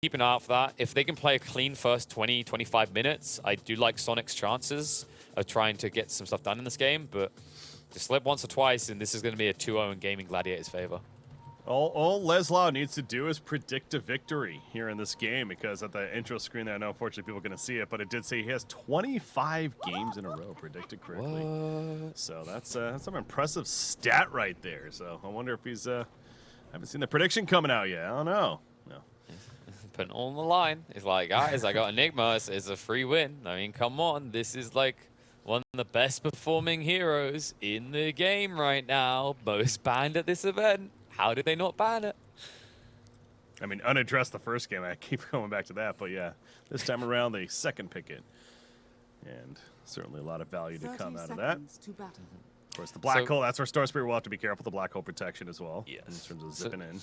keep an eye out for that. If they can play a clean first 20, 25 minutes, I do like Soniqs' chances of trying to get some stuff done in this game, but to slip once or twice, and this is going to be a 2-0 in Gaimin Gladiators' favor. All Leslau needs to do is predict a victory here in this game, because at the intro screen there, I know unfortunately people are going to see it, but it did say he has 25 games in a row predicted correctly. What? So that's some impressive stat right there. So I wonder if he's I haven't seen the prediction coming out yet. I don't know. No. Putting it all on the line. It's like, guys, I got Enigma. It's a free win. I mean, come on. This is like one of the best performing heroes in the game right now. Most banned at this event. How did they not ban it? I mean, unaddressed the first game. I keep going back to that. But yeah, this time around, they second pick it. And certainly a lot of value to come out of that. Of course, the black hole, that's where Star Spirit will have to be careful. The black hole protection as well. Yes. In terms of zipping in.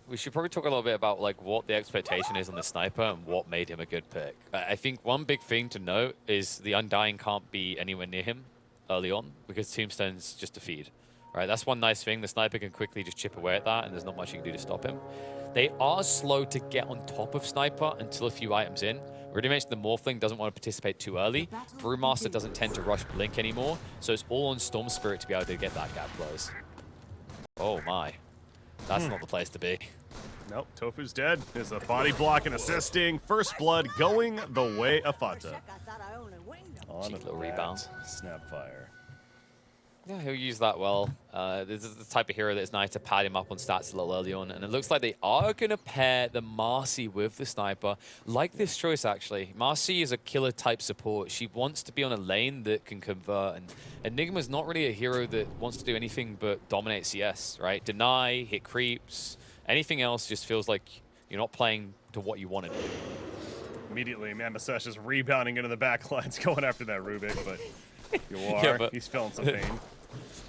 We should probably talk a little bit about like what the expectation is on the sniper and what made him a good pick. I think one big thing to note is the Undying can't be anywhere near him early on because Tombstone's just a feed. Right, that's one nice thing. The sniper can quickly just chip away at that, and there's not much you can do to stop him. They are slow to get on top of Sniper until a few items in. We already mentioned the Morphling doesn't want to participate too early. Brewmaster doesn't tend to rush Blink anymore, so it's all on Storm Spirit to be able to get that gap close. Oh my. That's not the place to be. Nope, Tofu's dead. There's a body block and assisting. First blood going the way of Fata. On a little rebound. Snapfire. Yeah, he'll use that well. This is the type of hero that's nice to pad him up on stats a little early on. And it looks like they are going to pair the Marcy with the Sniper. Like this choice, actually. Marcy is a killer-type support. She wants to be on a lane that can convert. And Enigma's not really a hero that wants to do anything but dominate CS, right? Deny, hit creeps. Anything else just feels like you're not playing to what you want to do. Immediately, Mamasesh is rebounding into the back lines, going after that Rubik, but you are. Yeah, but he's feeling some pain.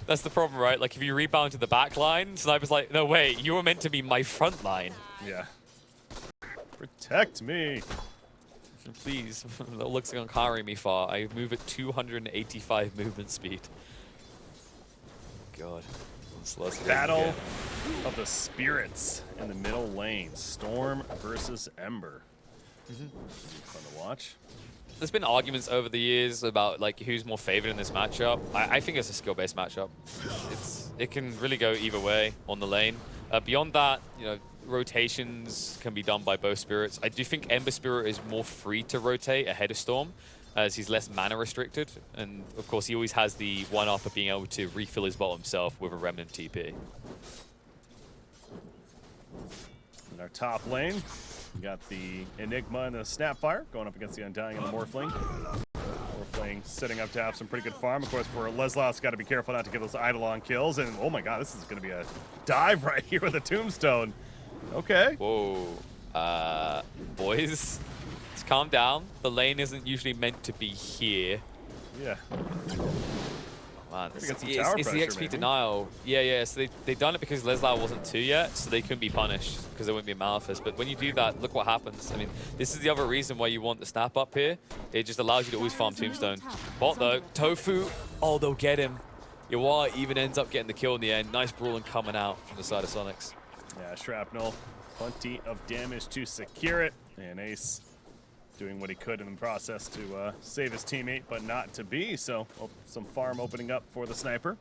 That's the problem, right? Like, if you rebound to the back line, Sniper's like, no, wait, you were meant to be my front line. Yeah. Protect me. Please, that looks gonna carry me far. I move at 285 movement speed. God. Battle of the Spirits in the middle lane. Storm versus Ember. Fun to watch. There's been arguments over the years about like who's more favored in this matchup. I think it's a skill-based matchup. It can really go either way on the lane. Beyond that, you know, rotations can be done by both spirits. I do think Ember Spirit is more free to rotate ahead of Storm, as he's less mana restricted, and of course he always has the one-up of being able to refill his bot himself with a Remnant TP. In our top lane, we got the Enigma and the Snapfire going up against the Undying and the Morphling. Morphling setting up to have some pretty good farm. Of course, for Leslau, it's got to be careful not to get those Eidolon kills. And oh my god, this is going to be a dive right here with a Tombstone. Okay. Whoa. Boys, let's calm down. The lane isn't usually meant to be here. Yeah. Man, it's the pressure, XP maybe. denial. Yeah, so they done it because Leslau wasn't 2 yet, so they couldn't be punished because there wouldn't be Malphus. But when you do that, look what happens. I mean, this is the other reason why you want the snap up here. It just allows you to always farm Tombstone. Bot though, Tofu, oh, they'll get him. Yawar even ends up getting the kill in the end. Nice brawling coming out from the side of Soniqs. Yeah, Shrapnel, plenty of damage to secure it. And Ace doing what he could in the process to save his teammate, but not to be. So some farm opening up for the Sniper.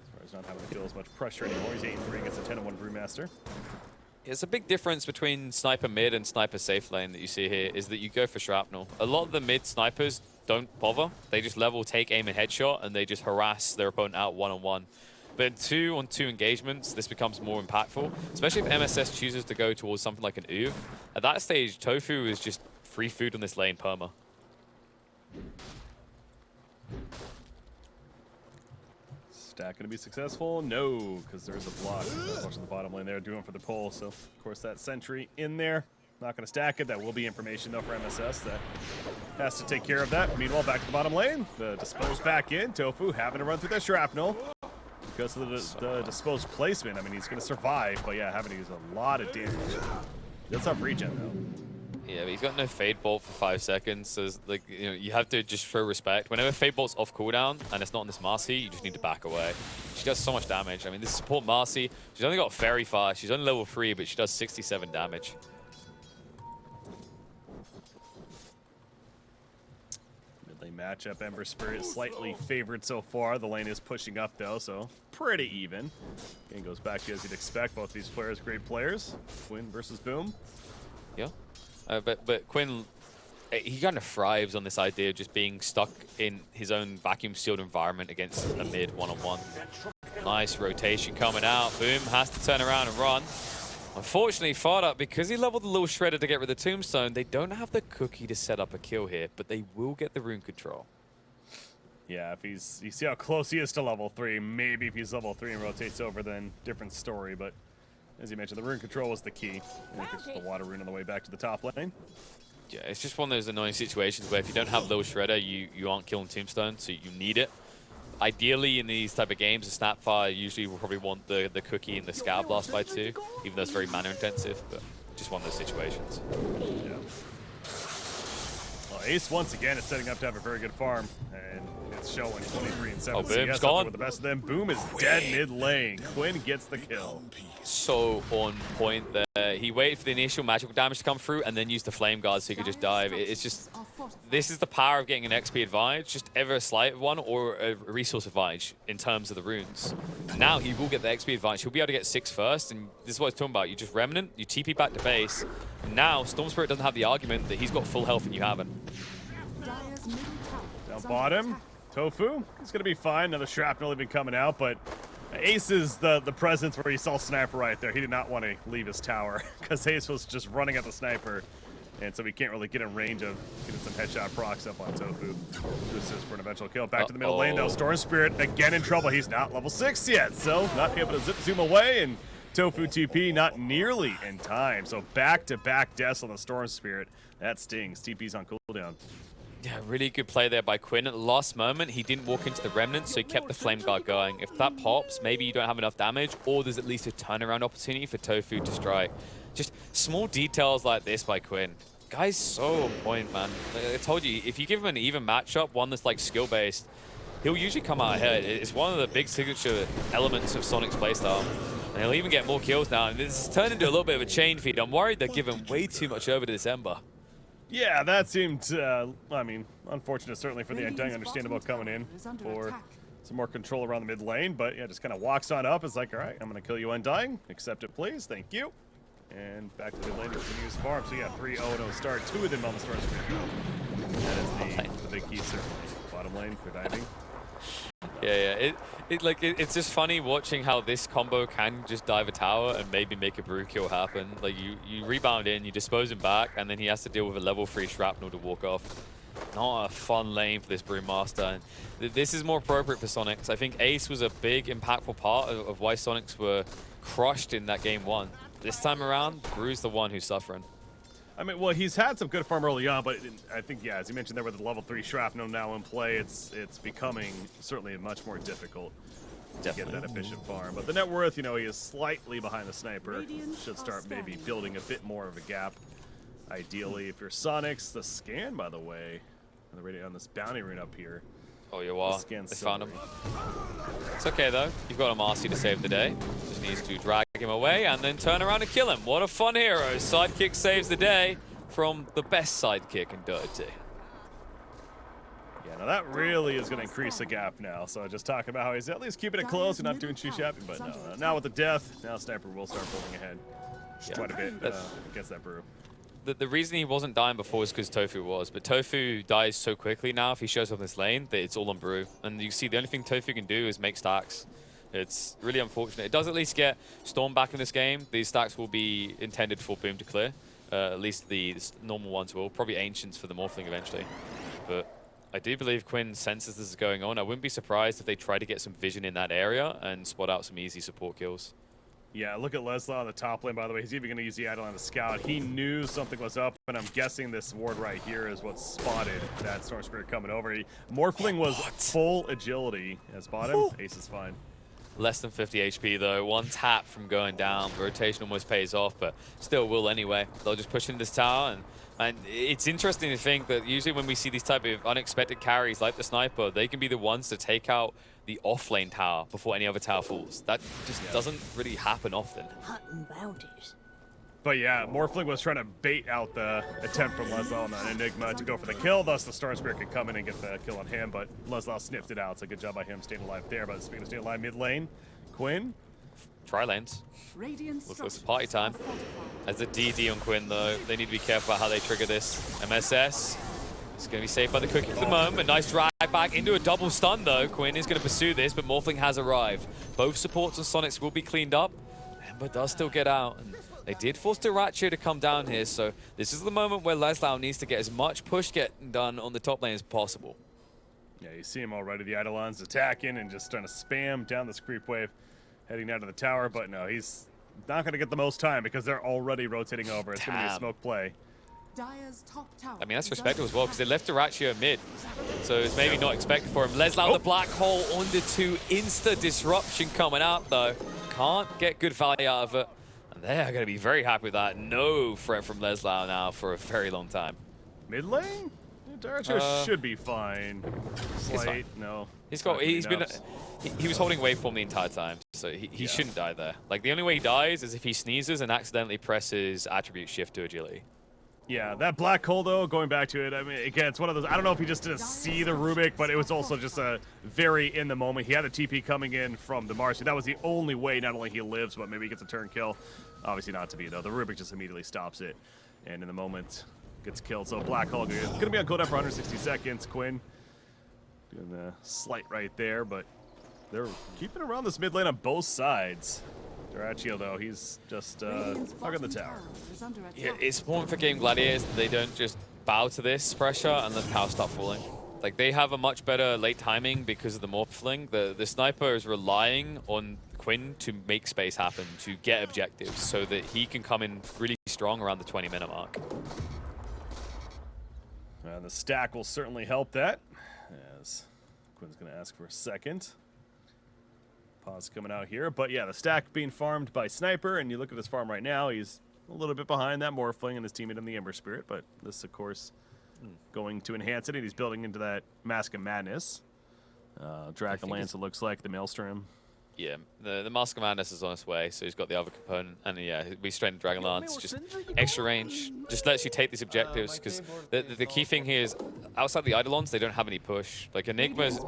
As far as not having to feel as much pressure anymore. He's 8-3 against a 10-1 Brewmaster. It's a big difference between Sniper mid and Sniper safe lane that you see here is that you go for Shrapnel. A lot of the mid snipers don't bother. They just level, take aim and headshot, and they just harass their opponent out one-on-one. But in 2-on-2 engagements, this becomes more impactful, especially if MSS chooses to go towards something like an Uv. At that stage, Tofu is just free food on this lane perma. Stack gonna be successful? No, because there's a block. Watching the bottom lane there, doing for the pull. So of course that sentry in there. Not gonna stack it. That will be information though for MSS that has to take care of that. Meanwhile, back to the bottom lane. The Dispose back in. Tofu having to run through that Shrapnel. Because of the Disposed placement, I mean, he's gonna survive, but yeah, having to use a lot of damage. That's up regen though. Yeah, but he's got no Fade Bolt for 5 seconds, so like, you know, you have to just show respect. Whenever Fade Bolt's off cooldown and it's not on this Marcy, you just need to back away. She does so much damage. I mean, this support Marcy, she's only got Fairy Fire. She's only level 3, but she does 67 damage. matchup. Ember Spirit slightly favored so far. The lane is pushing up though, so pretty even. Game goes back to as you'd expect. Both these players, great players. Quinn versus Boom. Yeah, but Quinn, he kind of thrives on this idea of just being stuck in his own vacuum sealed environment against a mid one-on-one. Nice rotation coming out. Boom has to turn around and run. Unfortunately, Farda, because he leveled the little shredder to get rid of the tombstone, they don't have the cookie to set up a kill here, but they will get the rune control. Yeah, if you see how close he is to level 3, maybe if he's level 3 and rotates over, then different story. But as you mentioned, the rune control was the key. I think it's just the water rune on the way back to the top lane. Yeah, it's just one of those annoying situations where if you don't have little shredder, you aren't killing tombstone, so you need it. Ideally, in these type of games, a Snapfire usually will probably want the cookie and the Scout Blast by 2, even though it's very mana intensive, but just one of those situations. Yeah. Well, Ace once again is setting up to have a very good farm, and it's showing 23 and 7. Oh, Boom's gone. With the best of them. Boom is dead mid lane. Quinn gets the kill. So on point there. He waited for the initial magical damage to come through and then used the flame guard so he could just dive. It's just, this is the power of getting an XP advantage, just ever a slight one or a resource advantage in terms of the runes. Now he will get the XP advantage. He'll be able to get 6 first, and this is what I was talking about. You just Remnant, you TP back to base. Now Storm Spirit doesn't have the argument that he's got full health and you haven't. Down bottom, Tofu, he's going to be fine. Another shrapnel even coming out, but Ace is the presence where he saw Sniper right there. He did not want to leave his tower because Ace was just running at the Sniper, and so he can't really get in range of getting some headshot procs up on Tofu to assist for an eventual kill. Back to the middle lane though. Storm Spirit again in trouble. He's not level 6 yet, so not able to zip zoom away, and Tofu TP not nearly in time. So back-to-back deaths on the Storm Spirit. That stings. TP's on cooldown. Yeah, really good play there by Quinn. At the last moment, he didn't walk into the Remnant, so he kept the Flame Guard going. If that pops, maybe you don't have enough damage, or there's at least a turnaround opportunity for Tofu to strike. Just small details like this by Quinn. Guy's so on point, man. Like I told you, if you give him an even matchup, one that's like skill-based, he'll usually come out ahead. It's one of the big signature elements of Soniqs' playstyle. And he'll even get more kills now. And this has turned into a little bit of a chain feed. I'm worried they're giving way too much over to this Ember. Yeah, that seemed, I mean, unfortunate certainly for the Undying, understandable coming in for some more control around the mid lane, but yeah, just kind of walks on up. It's like, all right, I'm going to kill you Undying. Accept it, please. Thank you. And back to the mid lane to continues farm. So yeah, 3-0-0 start. 2 of them on the start screen. That is the big key, certainly. Bottom lane for diving. Yeah. It's just funny watching how this combo can just dive a tower and maybe make a brew kill happen. Like you rebound in, you dispose him back, and then he has to deal with a level 3 shrapnel to walk off. Not a fun lane for this Brewmaster. And this is more appropriate for Soniqs. I think Ace was a big, impactful part of why Soniqs were crushed in that game 1. This time around, Brew's the one who's suffering. I mean, well, he's had some good farm early on, but I think, yeah, as you mentioned there with the level 3 shrapnel now in play, it's becoming certainly much more difficult to get that efficient farm. But the net worth, you know, he is slightly behind the Sniper. Should start maybe building a bit more of a gap. Ideally, if you're Soniqs, the scan, by the way, on this bounty rune up here. Oh, you are. They found him. It's okay, though. You've got a Marcy to save the day. Just needs to drag him away and then turn around and kill him. What a fun hero. Sidekick saves the day from the best sidekick in Dota 2. Yeah, now that really is going to increase the gap now. So just talking about how he's at least keeping it close and not doing too shabby. But no, now with the death, now Sniper will start pulling ahead quite a bit against that Brew. The reason he wasn't dying before is because Tofu was, but Tofu dies so quickly now if he shows up in this lane that it's all on Brew. And you see the only thing Tofu can do is make stacks. It's really unfortunate. It does at least get Storm back in this game. These stacks will be intended for Boom to clear. At least the normal ones will. Probably Ancients for the Morphling eventually. But I do believe Quinn senses this is going on. I wouldn't be surprised if they try to get some vision in that area and spot out some easy support kills. Yeah, look at Leslie on the top lane, by the way. He's even going to use the Idol on the Scout. He knew something was up, and I'm guessing this ward right here is what spotted that Storm Spirit coming over. Morphling was full agility as bottom. Ace is fine. Less than 50 HP, though. One tap from going down. The rotation almost pays off, but still will anyway. They'll just push into this tower, and it's interesting to think that usually when we see these type of unexpected carries like the Sniper, they can be the ones to take out the off-lane tower before any other tower falls. That just doesn't really happen often. Hunting bounties. But yeah, Morphling was trying to bait out the attempt from Leslau on that Enigma to go for the kill, thus the Storm Spirit could come in and get the kill on him, but Leslau sniffed it out, so good job by him staying alive there. But speaking of staying alive, mid lane, Quinn. Try lanes. It's party time. As the DD on Quinn, though, they need to be careful about how they trigger this. MSS is going to be saved by the cookie for the moment. Nice drag back into a double stun, though. Quinn is going to pursue this, but Morphling has arrived. Both supports and Soniqs will be cleaned up. Ember does still get out. And they did force Dyrachyo to come down here, so this is the moment where Leslau needs to get as much push getting done on the top lane as possible. Yeah, you see him already. The Eidolon's attacking and just trying to spam down this creep wave, heading down to the tower, but no, he's not going to get the most time because they're already rotating over. It's going to be a smoke play. I mean, that's respectable as well because they left Dyrachyo mid, so it's maybe not expected for him. Leslau, the black hole on the 2, insta disruption coming out though. Can't get good value out of it. And they're going to be very happy with that. No threat from Leslau now for a very long time. Mid lane? Dyrachyo should be fine. Slight, no. He was holding waveform the entire time, so he shouldn't die there. Like, the only way he dies is if he sneezes and accidentally presses attribute shift to agility. Yeah, that black hole though, going back to it, I mean, again, it's one of those, I don't know if he just didn't see the Rubik, but it was also just a very in the moment. He had a TP coming in from the Marcy. That was the only way not only he lives, but maybe he gets a turn kill. Obviously not to be though. The Rubik just immediately stops it, and in the moment gets killed. So black hole gonna be on cooldown for 160 seconds. Quinn doing the slight right there, but they're keeping around this mid lane on both sides. Dyrachyo, though, he's just hugging the tower. Yeah, it's important for Gaimin Gladiators that they don't just bow to this pressure and let the tower start falling. Like, they have a much better late timing because of the Morphling. The sniper is relying on Quinn to make space happen, to get objectives, so that he can come in really strong around the 20-minute mark. And the stack will certainly help that, as Quinn's going to ask for a second. Pause coming out here, but yeah, the stack being farmed by Sniper, and you look at this farm right now, he's a little bit behind that Morphling and his teammate in the Ember Spirit, but this, of course, going to enhance it, and he's building into that Mask of Madness. Dragonlance, it looks like, the Maelstrom. Yeah, the Mask of Madness is on its way, so he's got the other component, and yeah, we straightened Dragonlance, just extra range, just lets you take these objectives, because the key thing here is, outside the Eidolons, they don't have any push. Like, Enigma's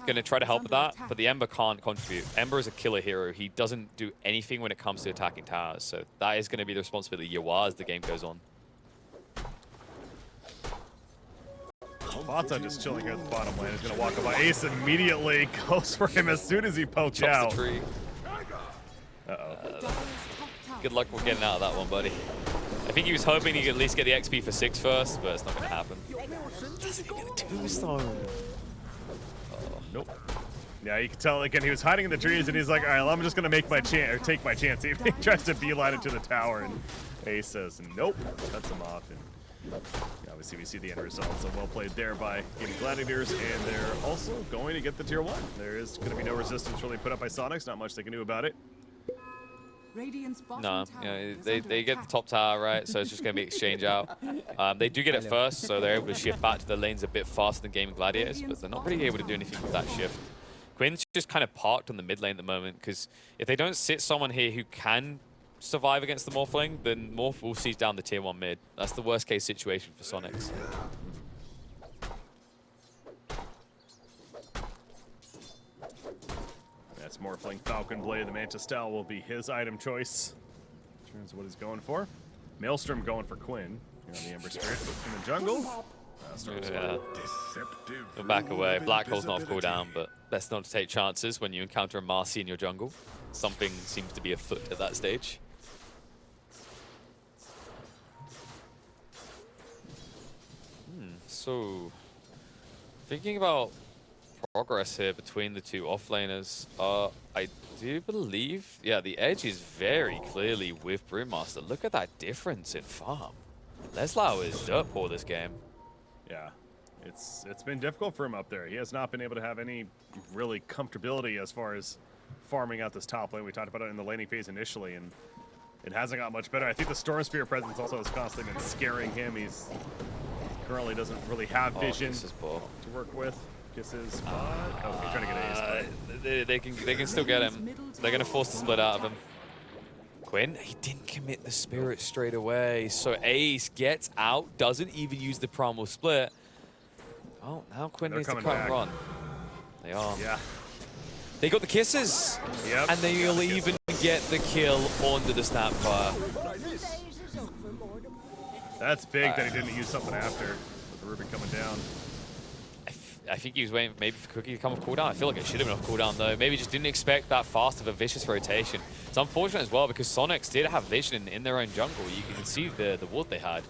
going to try to help with that, but the Ember can't contribute. Ember is a killer hero. He doesn't do anything when it comes to attacking towers, so that is going to be the responsibility of Yawar as the game goes on. Bata just chilling here at the bottom lane. He's going to walk up by Ace immediately. Goes for him as soon as he poked out. The tree. Good luck with getting out of that one, buddy. I think he was hoping he could at least get the XP for 6 first, but it's not going to happen. Doesn't get a tombstone. Nope. Yeah, you can tell, again, he was hiding in the trees, and he's like, all right, well, I'm just going to make my chance, or take my chance. He tries to beeline into the tower, and Ace says, nope, cuts him off. And obviously, we see the end result. So well played there by Gaimin Gladiators, and they're also going to get the tier 1. There is going to be no resistance really put up by Soniqs. Not much they can do about it. No, you know, they get the top tower, right? So it's just going to be exchange out. They do get it first, so they're able to shift back to the lanes a bit faster than Gaimin Gladiators, but they're not really able to do anything with that shift. Quinn's just kind of parked on the mid lane at the moment, because if they don't sit someone here who can survive against the Morphling, then Morph will seize down the tier 1 mid. That's the worst case situation for Soniqs. That's Morphling Falcon Blade. The Manta Style will be his item choice in terms of what he's going for. Maelstrom going for Quinn here on the Ember Spirit in the jungle. Yeah. Go back away. Black Hole's not off cooldown, but best not to take chances when you encounter a Marcy in your jungle. Something seems to be afoot at that stage. So, thinking about progress here between the two offlaners, I do believe, yeah, the edge is very clearly with Brewmaster. Look at that difference in farm. Leslau is dirt poor this game. Yeah, it's been difficult for him up there. He has not been able to have any really comfortability as far as farming out this top lane. We talked about it in the laning phase initially, and it hasn't got much better. I think the Storm Spear presence also has constantly been scaring him. He's currently doesn't really have vision to work with. Kisses spot. Oh, he's trying to get Ace. They can still get him. They're going to force the split out of him. Quinn, he didn't commit the spirit straight away. So Ace gets out, doesn't even use the primal split. Oh, now Quinn needs to cut and run. They are. Yeah. They got the kisses. Yep. And they'll even get the kill onto the Snapfire. That's big that he didn't use something after with the Ruby coming down. I think he was waiting maybe for Cookie to come off cooldown. I feel like it should have been off cooldown though. Maybe just didn't expect that fast of a vicious rotation. It's unfortunate as well because Soniqs did have vision in their own jungle. You can see the ward they had.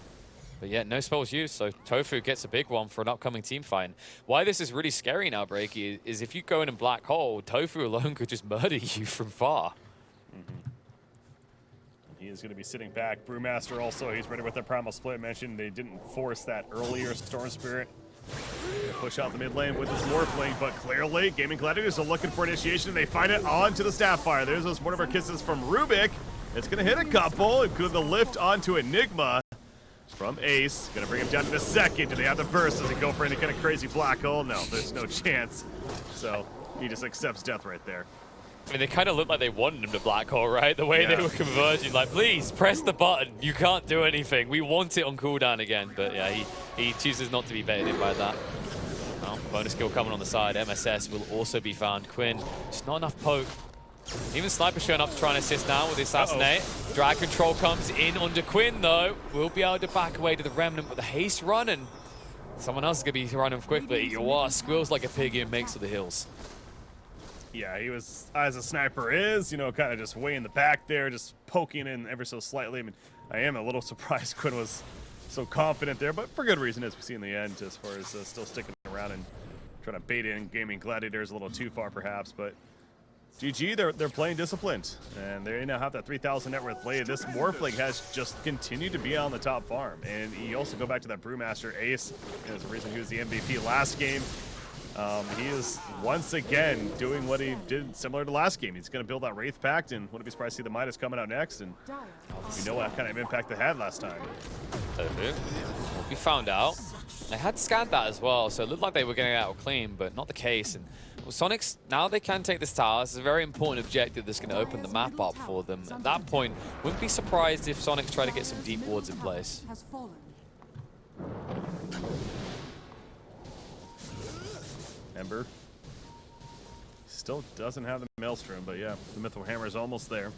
But yeah, no spells used, so Tofu gets a big one for an upcoming team fight. Why this is really scary now, Breaky, is if you go in a black hole, Tofu alone could just murder you from far. He is going to be sitting back. Brewmaster also, he's ready with their primal split. Mentioned they didn't force that earlier Storm Spirit. Push out the mid lane with his Morphling, but clearly Gaimin Gladiators are looking for initiation. They find it onto the Snapfire. There's those one of our kisses from Rubik. It's going to hit a couple. Include the lift onto Enigma from Ace. Going to bring him down to the second. Do they have the burst? Does he go for any kind of crazy black hole? No, there's no chance. So he just accepts death right there. I mean, they kind of looked like they wanted him to black hole, right? The way they were converging, like, please, press the button. You can't do anything. We want it on cooldown again. But yeah, he chooses not to be baited in by that. Well, bonus kill coming on the side. MSS will also be found. Quinn, just not enough poke. Even Sniper showing up to try and assist now with the assassinate. Drag control comes in onto Quinn, though. We'll be able to back away to the Remnant with the haste run, and someone else is going to be running quickly. Yawar squeals like a pig and makes for the hills. Yeah, he was, as a sniper is, you know, kind of just way in the back there, just poking in ever so slightly. I mean, I am a little surprised Quinn was so confident there, but for good reason, as we see in the end, as far as still sticking around and trying to bait in Gaimin Gladiators a little too far, perhaps. But GG, they're playing disciplined, and they now have that 3,000 net worth play. This Morphling has just continued to be on the top farm, and you also go back to that Brewmaster Ace. There's a reason he was the MVP last game. He is once again doing what he did similar to last game. He's going to build that Wraith Pact, and wouldn't be surprised to see the Midas coming out next. And we know what kind of impact they had last time. We found out. They had scanned that as well, so it looked like they were getting out clean, but not the case. And well, Soniqs, now they can take this tower. This is a very important objective that's going to open the map up for them. At that point, wouldn't be surprised if Soniqs try to get some deep wards in place. Ember still doesn't have the Maelstrom, but yeah, the Mythril Hammer is almost there.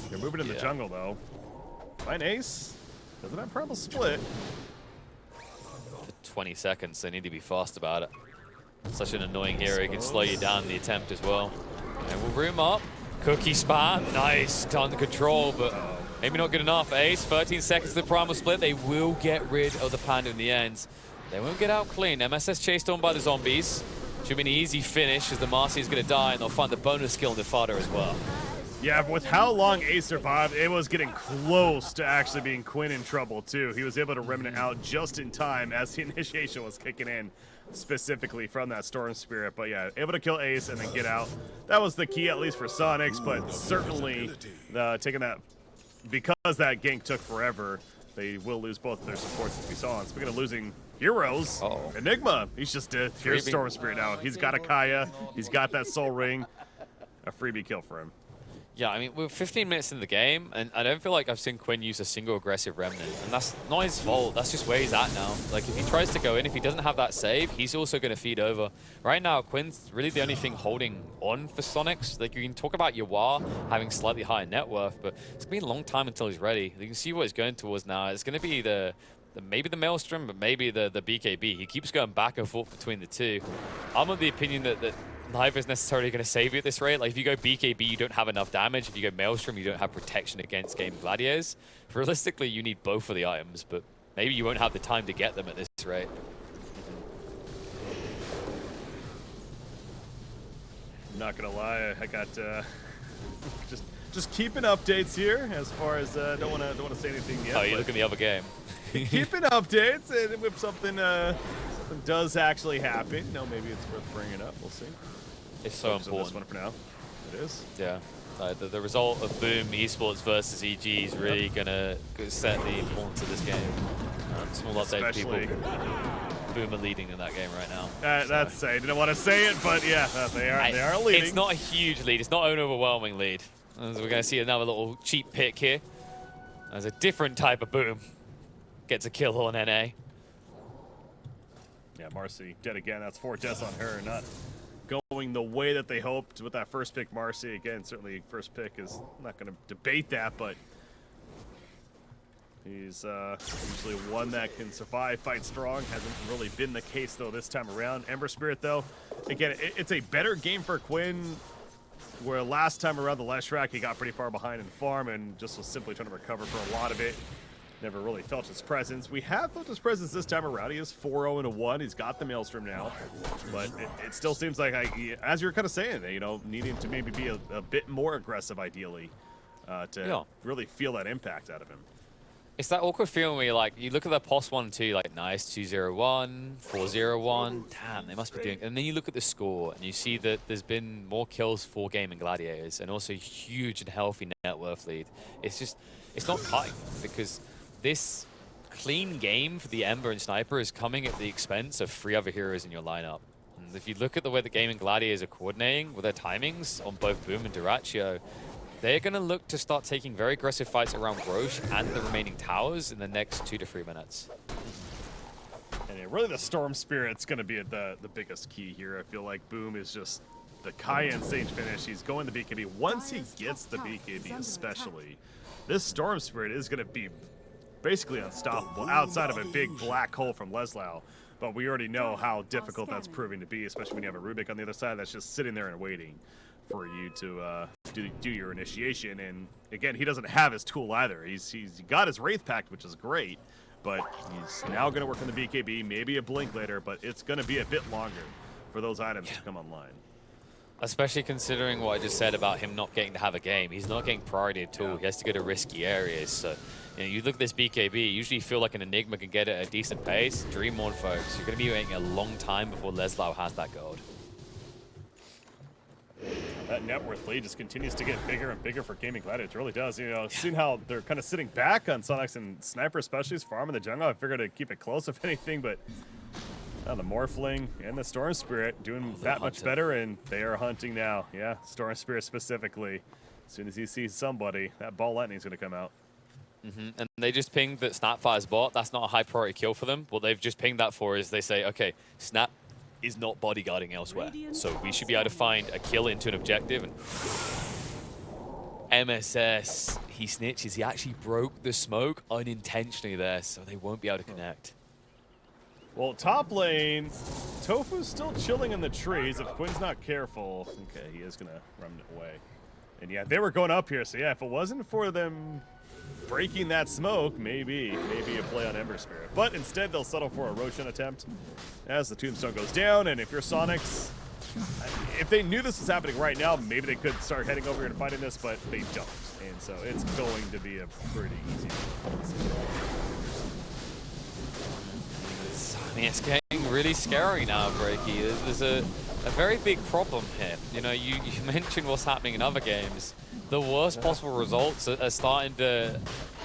They're moving in the jungle, though. Find Ace. Doesn't have Primal Split. For 20 seconds, they need to be fast about it. Such an annoying hero, he can slow you down in the attempt as well. And we'll room up. Cookie spam, nice, under control, but maybe not good enough. Ace, 13 seconds to the Primal Split. They will get rid of the Panda in the end. They won't get out clean. MSS chased on by the zombies. Should be an easy finish as the Marcy is going to die, and they'll find the bonus kill in the fodder as well. Yeah, but with how long Ace survived, it was getting close to actually being Quinn in trouble, too. He was able to remnant out just in time as the initiation was kicking in, specifically from that Storm Spirit. But yeah, able to kill Ace and then get out. That was the key, at least for Soniqs, but certainly taking that, because that gank took forever, they will lose both of their supports, as we saw. And speaking of losing heroes, Enigma, he's just dead. Here's Storm Spirit now. He's got a Kaya, he's got that Soul Ring. A freebie kill for him. Yeah, I mean, we're 15 minutes in the game, and I don't feel like I've seen Quinn use a single aggressive Remnant. And that's not his fault. That's just where he's at now. Like, if he tries to go in, if he doesn't have that save, he's also going to feed over. Right now, Quinn's really the only thing holding on for Soniqs. Like, you can talk about Yawar having slightly higher net worth, but it's going to be a long time until he's ready. You can see what he's going towards now. It's going to be maybe the Maelstrom, but maybe the BKB. He keeps going back and forth between the two. I'm of the opinion that neither is necessarily going to save you at this rate. Like, if you go BKB, you don't have enough damage. If you go Maelstrom, you don't have protection against Gaimin Gladiators. Realistically, you need both of the items, but maybe you won't have the time to get them at this rate. I'm not gonna lie, I got just keeping updates here. As far as don't want to say anything yet. Oh, you look at the other game. Keeping updates, and if something does actually happen, maybe it's worth bringing up. We'll see. It's so important. This one for now. It is. Yeah. The result of BetBoom Esports versus EG is really gonna set the importance of this game. Small update for people. Boom are leading in that game right now. That's I didn't want to say it, but yeah, they are leading. It's not a huge lead. It's not an overwhelming lead. As we're going to see another little cheap pick here. There's a different type of boom. Gets a kill on NA. Yeah, Marcy dead again. That's 4 deaths on her. Not going the way that they hoped with that first pick, Marcy. Again, certainly first pick is not going to debate that, but he's usually one that can survive, fight strong. Hasn't really been the case, though, this time around. Ember Spirit, though, again, it's a better game for Quinn, where last time around the last track, he got pretty far behind in farm and just was simply trying to recover for a lot of it. Never really felt his presence. We have felt his presence this time around. He is 4-0-1. He's got the Maelstrom now, but it still seems like, as you're kind of saying, you know, needing to maybe be a bit more aggressive, ideally, to really feel that impact out of him. It's that awkward feeling where you're like, you look at the POS 1-2, like, nice, 2-0-1, 4-0-1, damn, they must be doing. And then you look at the score, and you see that there's been more kills for Gaimin Gladiators, and also a huge and healthy net worth lead. It's just, it's not cutting, because this clean game for the Ember and Sniper is coming at the expense of 3 other heroes in your lineup. And if you look at the way the Gaimin Gladiators are coordinating with their timings on both Boom and Duraccio, they're going to look to start taking very aggressive fights around Roche and the remaining towers in the next 2 to 3 minutes. And yeah, really the Storm Spirit's going to be the biggest key here. I feel like Boom is just the Cayenne Sage finish. He's going to BKB. Once he gets the BKB especially, this Storm Spirit is going to be basically unstoppable outside of a big black hole from Leslau. But we already know how difficult that's proving to be, especially when you have a Rubik on the other side that's just sitting there and waiting for you to do your initiation. And again, he doesn't have his tool either. He's got his Wraith Pact, which is great, but he's now going to work on the BKB, maybe a Blink later, but it's going to be a bit longer for those items to come online. Especially considering what I just said about him not getting to have a game. He's not getting priority at all. He has to go to risky areas. So, you know, you look at this BKB, you usually feel like an Enigma can get it at a decent pace. Dream on, folks. You're going to be waiting a long time before Leslau has that gold. That net worth lead just continues to get bigger and bigger for Gaimin Gladiators. It really does. You know, seeing how they're kind of sitting back on Soniqs and Sniper, especially is farming the jungle. I figured to keep it close, if anything, but the Morphling and the Storm Spirit doing that much better, and they are hunting now. Yeah, Storm Spirit specifically. As soon as he sees somebody, that ball lightning's going to come out. And they just pinged that Snapfire's bot. That's not a high priority kill for them. What they've just pinged that for is they say, okay, Snap is not bodyguarding elsewhere. So we should be able to find a kill into an objective. And MSS, he snitches. He actually broke the smoke unintentionally there, so they won't be able to connect. Well, top lane, Tofu's still chilling in the trees. If Quinn's not careful, okay, he is going to run it away. And yeah, they were going up here, so yeah, if it wasn't for them breaking that smoke, maybe a play on Ember Spirit. But instead, they'll settle for a Roshan attempt as the Tombstone goes down. And if you're Soniqs, if they knew this was happening right now, maybe they could start heading over here and fighting this, but they don't. And so it's going to be a pretty easy one. I mean, it's getting really scary now, Breaky. There's a very big problem here. You know, you mentioned what's happening in other games. The worst possible results are starting to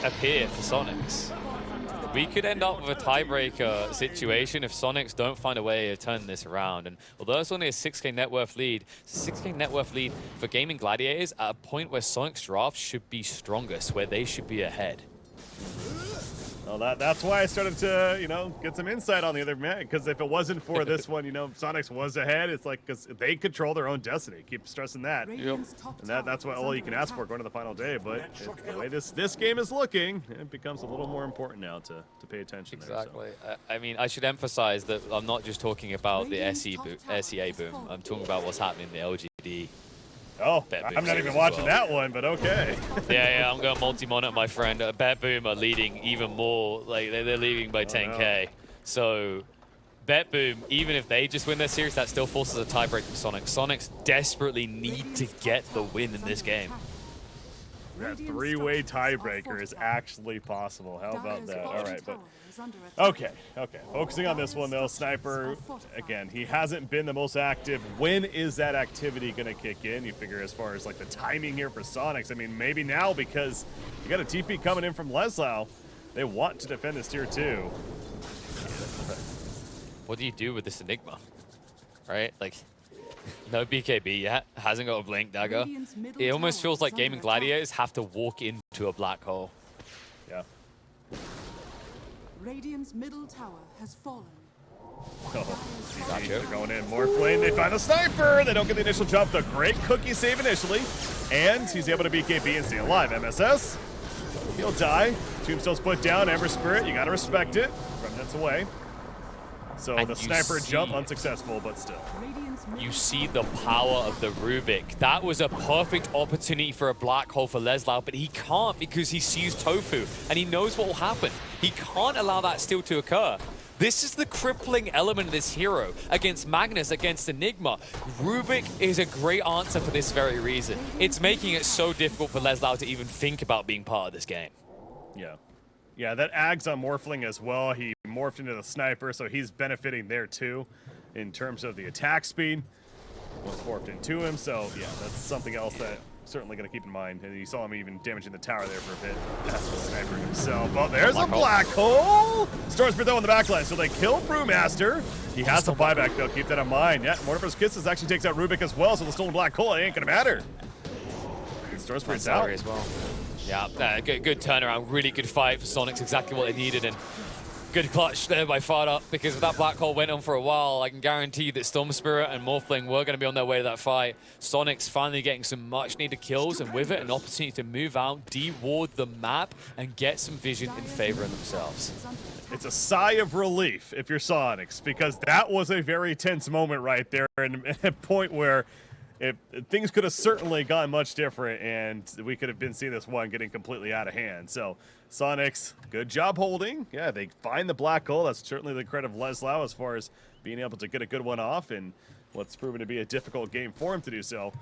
appear for Soniqs. We could end up with a tiebreaker situation if Soniqs don't find a way to turn this around. And although it's only a 6k net worth lead, it's a 6k net worth lead for Gaimin Gladiators at a point where Soniqs draft should be strongest, where they should be ahead. Well, that's why I started to, you know, get some insight on the other man. Because if it wasn't for this one, you know, Soniqs was ahead. It's like, because they control their own destiny. Keep stressing that. Yep. And that's what all you can ask for going to the final day. But the way this game is looking, it becomes a little more important now to pay attention. Exactly. There, so. I mean, I should emphasize that I'm not just talking about the SEA boom. I'm talking about what's happening in the LGD. Oh, I'm not even watching that one, but okay. yeah, I'm going multi-monitor, my friend. BetBoom are leading even more. Like, they're leading by 10k. No. So, BetBoom, even if they just win their series, that still forces a tiebreak for Soniqs. Soniqs desperately need to get the win in this game. That three-way tiebreaker is actually possible. How about that? All right, but okay. Focusing on this one though, Sniper. Again, he hasn't been the most active. When is that activity going to kick in? You figure as far as like the timing here for Soniqs. I mean, maybe now because you got a TP coming in from Leslau. They want to defend this tier 2. What do you do with this Enigma? Right? Like, No BKB yet. Hasn't got a blink dagger. Radiant's middle It almost tower feels like is under Gaimin attack. Gladiators have to walk into a black hole. Yeah. Radiant's middle tower has fallen. Oh, Gotcha. they're going in. Morphling, they find the sniper. They don't get the initial jump. The great cookie save initially. And he's able to BKB and stay alive. MSS, he'll die. Tombstone's put down. Ember Spirit, you gotta respect it. Remnant's away. So And the you sniper see- jump, unsuccessful, but still. Radiant's middle You see the power of the Rubik. That was a perfect opportunity for a black hole for Leslau, but he can't because he sees Tofu and he knows what will happen. He can't allow that steal to occur. This is the crippling element of this hero against Magnus, against Enigma. Rubik is a great answer for this very reason. It's making it so difficult for Leslau to even think about being part of this game. Yeah. Yeah, that Ag's on Morphling as well. He morphed into the sniper, so he's benefiting there too in terms of the attack speed. Was morphed into him, so yeah, that's something else that certainly going to keep in mind. And you saw him even damaging the tower there for a bit. That's the sniper himself. Oh, there's a black hole! Storm Spirit though on the backline, so they kill Brewmaster. He has a buyback though, keep that in mind. Yeah, Mortimer's Kisses actually takes out Rubik as well, so the stolen black hole, it ain't going to matter. And Storm Spirit's out. Salary as well. Yeah, good turnaround. Really good fight for Soniqs. Exactly what they needed. And good clutch there by Fartup, because if that black hole went on for a while, I can guarantee that Storm Spirit and Morphling were going to be on their way to that fight. Soniqs finally getting some much needed kills, and with it, an opportunity to move out, de-ward the map, and get some vision in favor of themselves. It's a sigh of relief if you're Soniqs, because that was a very tense moment right there, and a point where things could have certainly gone much different, and we could have been seeing this one getting completely out of hand. So Soniqs, good job holding. Yeah, they find the black hole. That's certainly the credit of Leslau as far as being able to get a good one off, and what's proven to be a difficult game for him to do so.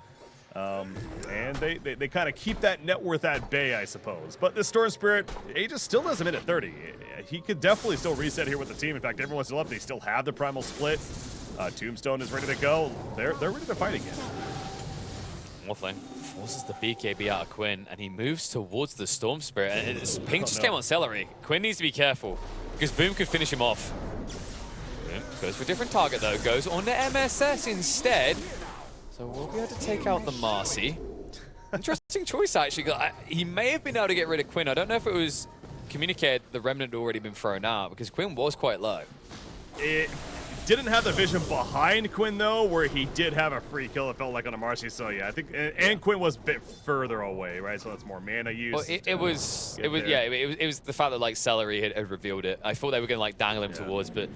And they kind of keep that net worth at bay, I suppose. But this Storm Spirit, Aegis still has him in at 30. He could definitely still reset here with the team. In fact, everyone's still up. They still have the Primal Split. Tombstone is ready to go. They're ready to fight again. Morphling forces the BKB out of Quinn, and he moves towards the Storm Spirit. And it's ping just came on Celery. Quinn needs to be careful, because Boom could finish him off. Boom goes for a different target, though. Goes on to MSS instead. So we'll be able to take out the Marcy. Interesting choice, actually. He may have been able to get rid of Quinn. I don't know if it was communicated the Remnant had already been thrown out, because Quinn was quite low. It didn't have the vision behind Quinn, though, where he did have a free kill, it felt like, on a Marcy. So, yeah, I think, and Quinn was a bit further away, right? So that's more mana use. Well, it was the fact that, like, Celery had revealed it. I thought they were going to, like, dangle him towards, but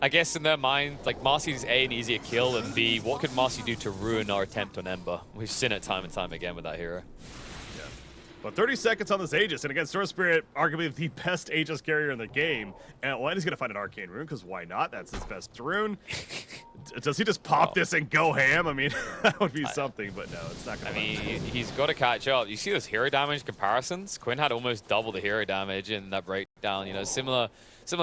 I guess in their mind, like, Marcy's A, an easier kill, and B, what could Marcy do to ruin our attempt on Ember? We've seen it time and time again with that hero. Yeah. But 30 seconds on this Aegis, and against Storm Spirit, arguably the best Aegis carrier in the game. And well, he's going to find an Arcane Rune, because why not? That's his best rune. Does he just pop this and go ham? I mean, that would be something, but no, it's not going to I mean, he's got to catch up. You see those hero damage comparisons? Quinn had almost double the hero damage in that breakdown. You know, similar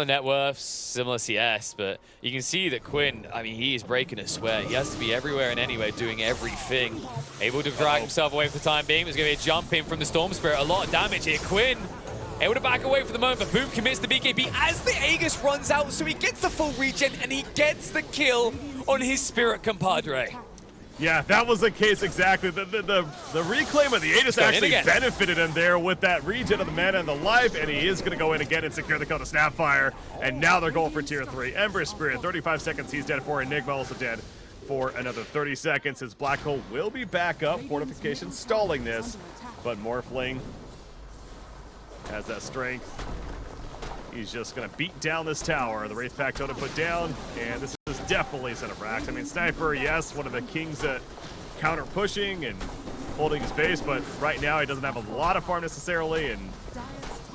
net worth, similar CS, but you can see that Quinn, I mean, he is breaking a sweat. He has to be everywhere and anywhere, doing everything. Able to drag himself away for the time being. There's going to be a jump in from the Storm Spirit. A lot of damage here. Quinn able to back away for the moment, but Boom commits the BKB as the Aegis runs out, so he gets the full regen, and he gets the kill on his Spirit compadre. Yeah, that was the case exactly. The reclaim of the Aegis actually benefited him there with that regen of the mana and the life, and he is going to go in again and secure the kill to Snapfire. And now they're going for tier 3. Ember Spirit, 35 seconds, he's dead for. Enigma also dead for another 30 seconds. His black hole will be back up. Fortification stalling this, but Morphling has that strength. He's just going to beat down this tower. The Wraith Pack totem put down, and this is definitely a set of racks. I mean, Sniper, yes, one of the kings at counter pushing and holding his base, but right now he doesn't have a lot of farm necessarily, and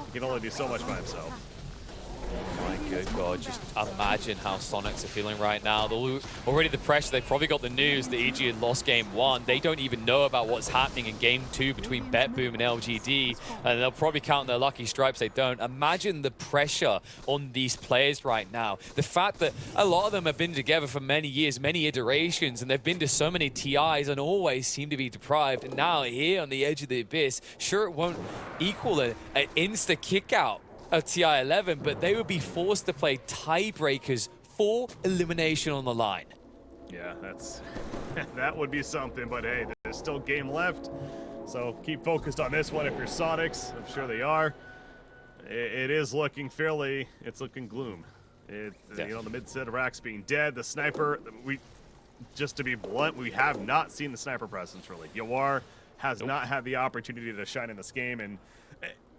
he can only do so much by himself. Oh my good God, just imagine how Soniqs are feeling right now. Already the pressure, they probably got the news that EG had lost game 1. They don't even know about what's happening in game 2 between BetBoom and LGD, and they'll probably count their lucky stripes they don't. Imagine the pressure on these players right now. The fact that a lot of them have been together for many years, many iterations, and they've been to so many TIs and always seem to be deprived. And now here on the edge of the abyss, sure, it won't equal an insta kick out of TI-11, but they would be forced to play tiebreakers for elimination on the line. Yeah, that's that would be something, but hey, there's still game left. So keep focused on this one if you're Soniqs. I'm sure they are. It is looking fairly, it's looking gloom. You know, the mid-set racks being dead, the sniper, just to be blunt, we have not seen the sniper presence really. Yawar has not had the opportunity to shine in this game, and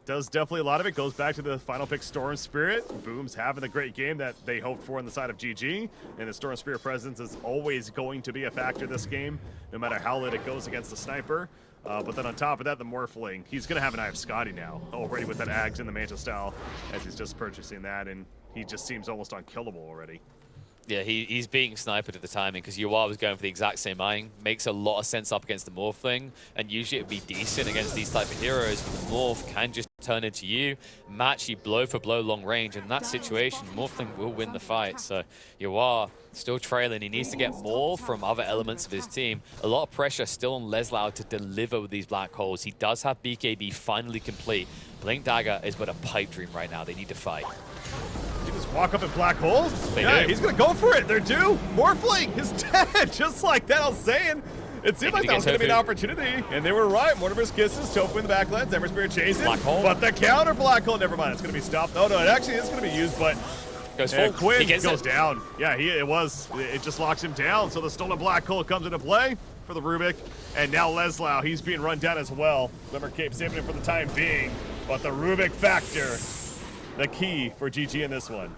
does definitely a lot of it goes back to the final pick Storm Spirit. Boom's having the great game that they hoped for on the side of GG, and the Storm Spirit presence is always going to be a factor this game, no matter how lit it goes against the sniper. But then on top of that, the Morphling, he's going to have an Eye of Scotty now, already with that Ags in the Manta style, as he's just purchasing that, and he just seems almost unkillable already. Yeah, he's being sniped at the timing because Yawar was going for the exact same eyeing. Makes a lot of sense up against the Morphling, and usually it would be decent against these type of heroes, but the Morph can just turn into you, match you blow for blow long range. In that situation, Morphling will win the fight. So Yawar still trailing. He needs to get more from other elements of his team. A lot of pressure still on Leslau to deliver with these black holes. He does have BKB finally complete. Blink Dagger is but a pipe dream right now. They need to fight. You just walk up in black holes? They yeah, do. He's going to go for it. They're due. Morphling is dead. Just like that, I was saying. It seemed like that was going to be an opportunity, and they were right. Mortimer's Kisses, Tofu in the backlands, Ember Spirit chasing. Black hole. But the counter black hole, never mind. It's going to be stopped. Oh, no, it actually is going to be used, but Goes full. Quinn He goes down. Yeah, it just locks him down. So the stolen black hole comes into play for the Rubik, and now Leslau, he's being run down as well. Glimmer Cape saving him for the time being, but the Rubik factor, the key for GG in this one.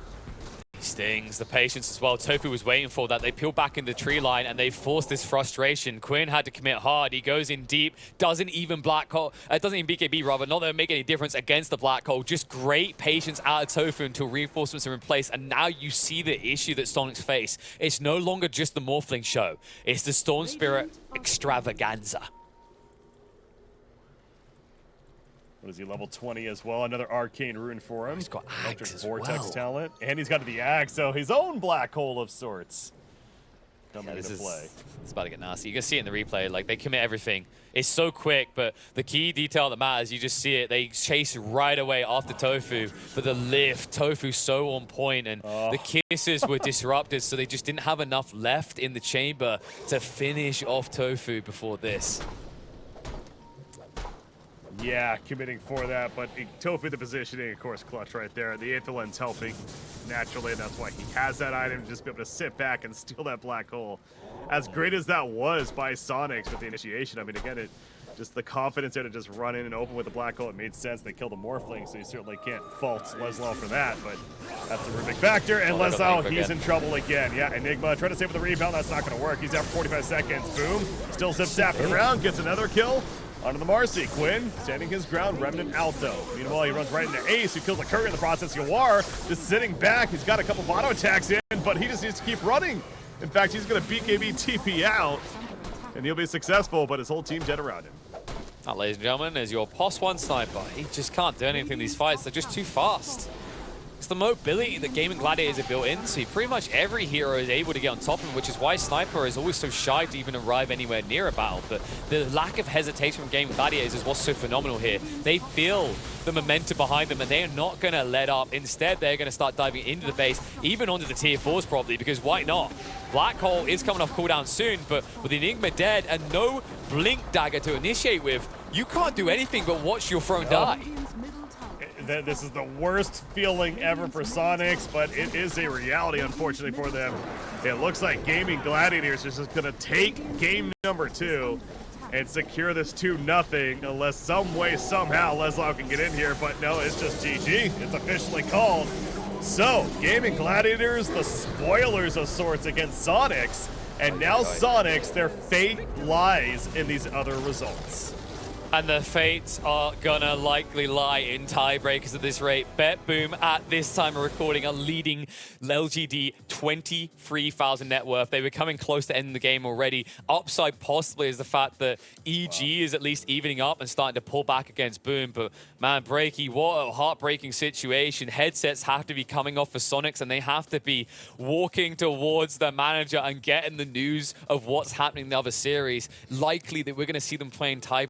Stings, the patience as well. Tofu was waiting for that. They peel back in the tree line and they forced this frustration. Quinn had to commit hard. He goes in deep, doesn't even black hole, doesn't even BKB rather, not that it make any difference against the black hole. Just great patience out of Tofu until reinforcements are in place. And now you see the issue that Soniqs face. It's no longer just the Morphling show. It's the Storm Spirit extravaganza. What is he, level 20 as well? Another arcane rune for him. He's got Electric Ags as Vortex well. talent. And he's got the Ags, so his own black hole of sorts coming into play. It's about to get nasty. You can see it in the replay. Like, they commit everything. It's so quick, but the key detail that matters, you just see it. They chase right away after Tofu. But the lift, Tofu's so on point, and the kisses were disrupted, so they just didn't have enough left in the chamber to finish off Tofu before this. Yeah, committing for that, but Tofu, the positioning, of course, clutch right there. The Aetherland's helping naturally, and that's why he has that item to just be able to sit back and steal that black hole. As great as that was by Soniqs with the initiation, I mean, again, just the confidence there to just run in and open with the black hole, it made sense. They killed the Morphling, so you certainly can't fault Leslau for that, but that's the Rubik factor, and Leslau, he's in trouble again. Yeah, Enigma, trying to save with the rebound, that's not going to work. He's out for 45 seconds. Boom, still zip-zapping around, gets another kill. Onto the Marcy. Quinn standing his ground, Remnant Alto. Meanwhile, he runs right into Ace, who kills the Courier in the process. Yawar just sitting back. He's got a couple of auto attacks in, but he just needs to keep running. In fact, he's going to BKB TP out, and he'll be successful, but his whole team dead around him. That, ladies and gentlemen, is your POS1 sniper. He just can't do anything in these fights. They're just too fast. It's the mobility that Gaimin Gladiators are built into. Pretty much every hero is able to get on top of him, which is why Sniper is always so shy to even arrive anywhere near a battle. But the lack of hesitation from Gaimin Gladiators is what's so phenomenal here. They feel the momentum behind them, and they are not going to let up. Instead, they're going to start diving into the base, even onto the tier 4s probably, because why not? Black Hole is coming off cooldown soon, but with Enigma dead and no Blink Dagger to initiate with, you can't do anything but watch your throne die. This is the worst feeling ever for Soniqs, but it is a reality, unfortunately, for them. It looks like Gaimin Gladiators is just going to take game number 2 and secure this 2-0 unless some way, somehow, Leslau can get in here. But no, it's just GG. It's officially called. So, Gaimin Gladiators, the spoilers of sorts against Soniqs, and now Soniqs, their fate lies in these other results. And the fates are gonna likely lie in tiebreakers at this rate. BetBoom at this time of recording are leading LGD 23,000 net worth. They were coming close to ending the game already. Upside possibly is the fact that EG is at least evening up and starting to pull back against Boom. But man, Breaky, what a heartbreaking situation. Headsets have to be coming off for Soniqs, and they have to be walking towards the manager and getting the news of what's happening in the other series. Likely that we're gonna see them playing tiebreakers